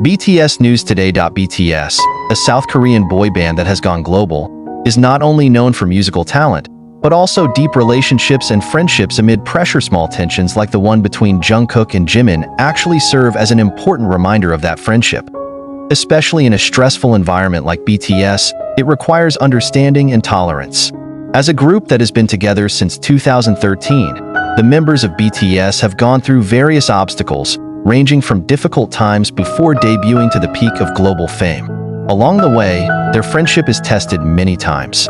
BTS News Today. BTS, a South Korean boy band that has gone global, is not only known for musical talent, but also deep relationships and friendships amid pressure. Small tensions like the one between Jungkook and Jimin actually serve as an important reminder of that friendship. Especially in a stressful environment like BTS, it requires understanding and tolerance. As a group that has been together since 2013, the members of BTS have gone through various obstacles, ranging from difficult times before debuting to the peak of global fame. Along the way, their friendship is tested many times.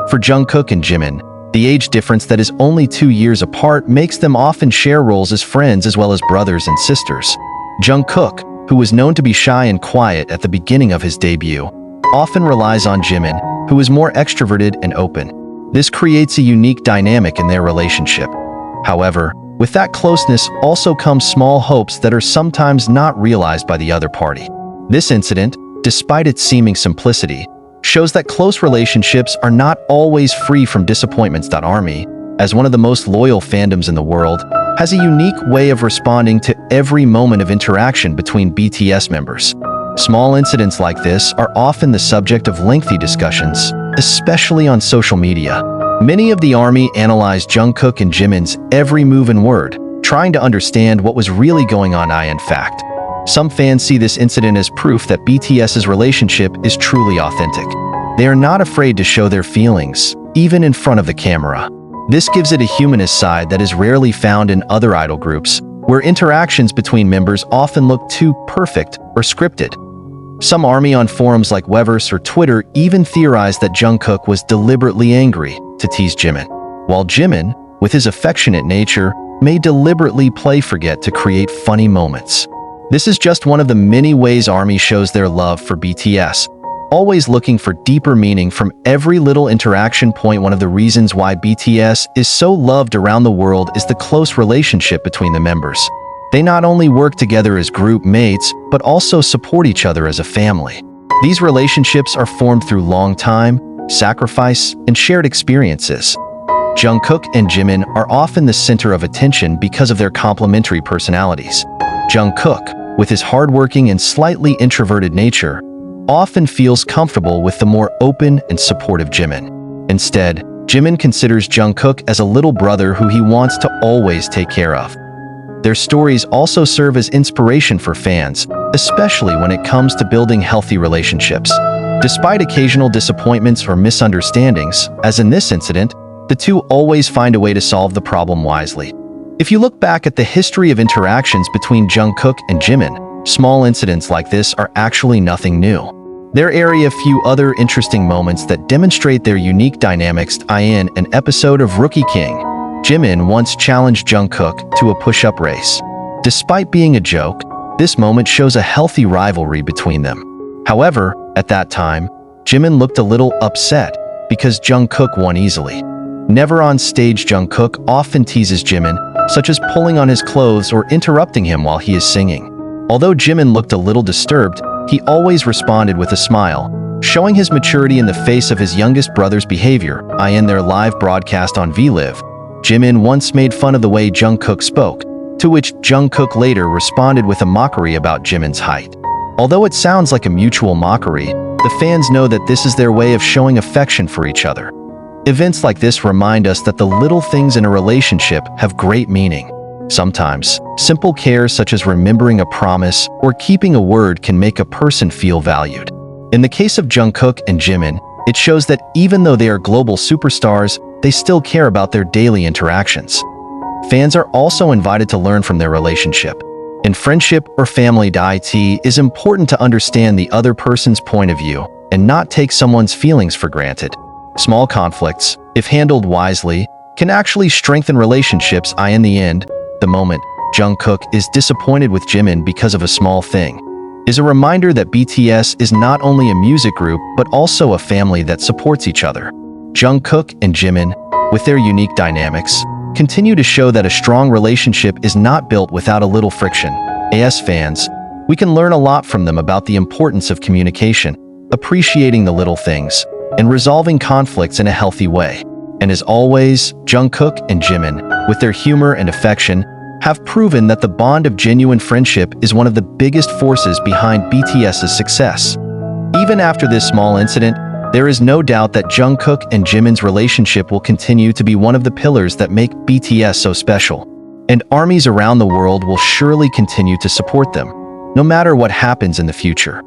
For Jungkook and Jimin, the age difference that is only 2 years apart makes them often share roles as friends as well as brothers and sisters. Jungkook, who was known to be shy and quiet at the beginning of his debut, often relies on Jimin, who is more extroverted and open. This creates a unique dynamic in their relationship. However, with that closeness also comes small hopes that are sometimes not realized by the other party. This incident, despite its seeming simplicity, shows that close relationships are not always free from disappointments. ARMY, as one of the most loyal fandoms in the world, has a unique way of responding to every moment of interaction between BTS members. Small incidents like this are often the subject of lengthy discussions, especially on social media. Many of the ARMY analyzed Jungkook and Jimin's every move and word, trying to understand what was really going on. In fact, some fans see this incident as proof that BTS's relationship is truly authentic. They are not afraid to show their feelings, even in front of the camera. This gives it a humanist side that is rarely found in other idol groups, where interactions between members often look too perfect or scripted. Some ARMY on forums like Weverse or Twitter even theorized that Jungkook was deliberately angry to tease Jimin, while Jimin, with his affectionate nature, may deliberately play forget to create funny moments. This is just one of the many ways ARMY shows their love for BTS, always looking for deeper meaning from every little interaction point. One of the reasons why BTS is so loved around the world is the close relationship between the members. They not only work together as group mates, but also support each other as a family. These relationships are formed through long time, sacrifice, and shared experiences. Jungkook and Jimin are often the center of attention because of their complementary personalities. Jungkook, with his hardworking and slightly introverted nature, often feels comfortable with the more open and supportive Jimin. Instead, Jimin considers Jungkook as a little brother who he wants to always take care of. Their stories also serve as inspiration for fans, especially when it comes to building healthy relationships. Despite occasional disappointments or misunderstandings, as in this incident, the two always find a way to solve the problem wisely. If you look back at the history of interactions between Jungkook and Jimin, small incidents like this are actually nothing new. There are a few other interesting moments that demonstrate their unique dynamics. In an episode of Rookie King, Jimin once challenged Jungkook to a push-up race. Despite being a joke, this moment shows a healthy rivalry between them. However, at that time, Jimin looked a little upset because Jungkook won easily. Never on stage, Jungkook often teases Jimin, such as pulling on his clothes or interrupting him while he is singing. Although Jimin looked a little disturbed, he always responded with a smile, showing his maturity in the face of his youngest brother's behavior. In their live broadcast on VLive, Jimin once made fun of the way Jungkook spoke, to which Jungkook later responded with a mockery about Jimin's height. Although it sounds like a mutual mockery, the fans know that this is their way of showing affection for each other. Events like this remind us that the little things in a relationship have great meaning. Sometimes, simple care such as remembering a promise or keeping a word can make a person feel valued. In the case of Jungkook and Jimin, it shows that even though they are global superstars, they still care about their daily interactions. Fans are also invited to learn from their relationship. In friendship or family, it is important to understand the other person's point of view and not take someone's feelings for granted. Small conflicts, if handled wisely, can actually strengthen relationships. In the end, the moment Jungkook is disappointed with Jimin because of a small thing is a reminder that BTS is not only a music group but also a family that supports each other. Jungkook and Jimin, with their unique dynamics, continue to show that a strong relationship is not built without a little friction. As fans, we can learn a lot from them about the importance of communication, appreciating the little things, and resolving conflicts in a healthy way. And as always, Jungkook and Jimin, with their humor and affection, have proven that the bond of genuine friendship is one of the biggest forces behind BTS's success. Even after this small incident, there is no doubt that Jungkook and Jimin's relationship will continue to be one of the pillars that make BTS so special. And armies around the world will surely continue to support them, no matter what happens in the future.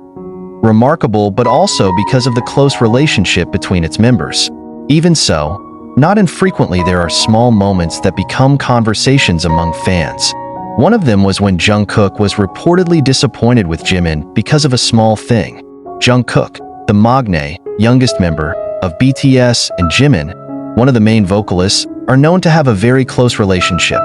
Remarkable, but also because of the close relationship between its members. Even so, not infrequently there are small moments that become conversations among fans. One of them was when Jungkook was reportedly disappointed with Jimin because of a small thing. Jungkook, the maknae, youngest member of BTS, and Jimin, one of the main vocalists, are known to have a very close relationship.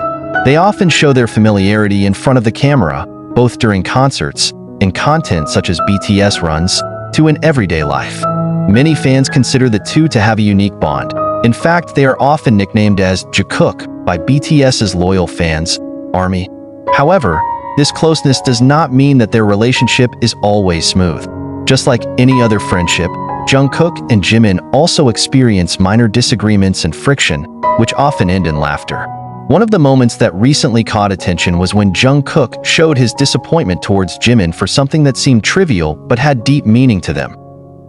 They often show their familiarity in front of the camera, both during concerts, in content such as BTS runs, to in everyday life. Many fans consider the two to have a unique bond. In fact, they are often nicknamed as Jungkook by BTS's loyal fans, ARMY. However, this closeness does not mean that their relationship is always smooth. Just like any other friendship, Jungkook and Jimin also experience minor disagreements and friction, which often end in laughter. One of the moments that recently caught attention was when Jungkook showed his disappointment towards Jimin for something that seemed trivial but had deep meaning to them.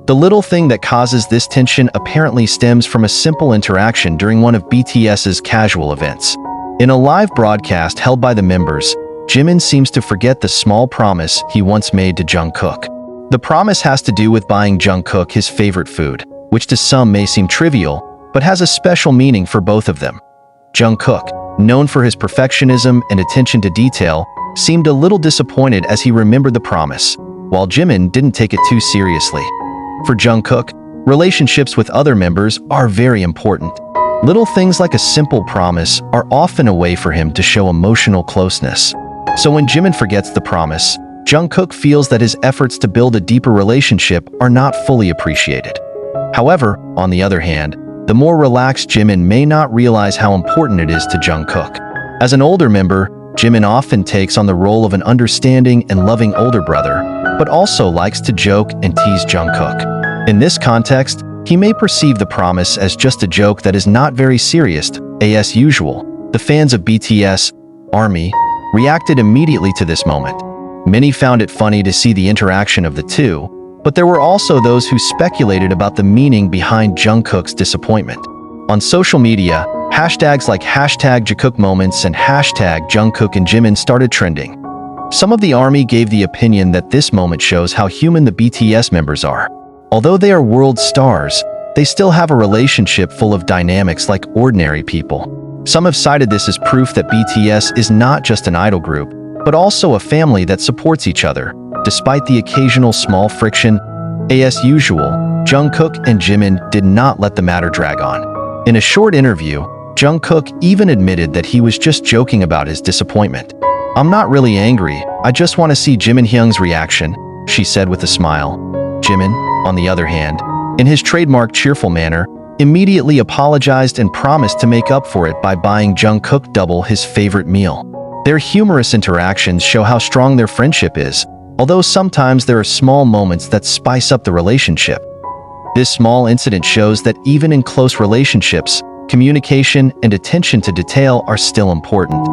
The little thing that causes this tension apparently stems from a simple interaction during one of BTS's casual events. In a live broadcast held by the members, Jimin seems to forget the small promise he once made to Jungkook. The promise has to do with buying Jungkook his favorite food, which to some may seem trivial, but has a special meaning for both of them. Jungkook, known for his perfectionism and attention to detail, seemed a little disappointed as he remembered the promise, while Jimin didn't take it too seriously. For Jungkook, relationships with other members are very important. Little things like a simple promise are often a way for him to show emotional closeness. So when Jimin forgets the promise, Jungkook feels that his efforts to build a deeper relationship are not fully appreciated. However, on the other hand, the more relaxed Jimin may not realize how important it is to Jungkook. As an older member, Jimin often takes on the role of an understanding and loving older brother, but also likes to joke and tease Jungkook. In this context, he may perceive the promise as just a joke that is not very serious. As usual, the fans of BTS, ARMY, reacted immediately to this moment. Many found it funny to see the interaction of the two, but there were also those who speculated about the meaning behind Jungkook's disappointment. On social media, hashtags like #JungkookMoments and #Jungkook and Jimin started trending. Some of the ARMY gave the opinion that this moment shows how human the BTS members are. Although they are world stars, they still have a relationship full of dynamics like ordinary people. Some have cited this as proof that BTS is not just an idol group, but also a family that supports each other, despite the occasional small friction. As usual, Jungkook and Jimin did not let the matter drag on. In a short interview, Jungkook even admitted that he was just joking about his disappointment. "I'm not really angry, I just want to see Jimin Hyung's reaction," she said with a smile. Jimin, on the other hand, in his trademark cheerful manner, immediately apologized and promised to make up for it by buying Jungkook double his favorite meal. Their humorous interactions show how strong their friendship is, although sometimes there are small moments that spice up the relationship. This small incident shows that even in close relationships, communication and attention to detail are still important.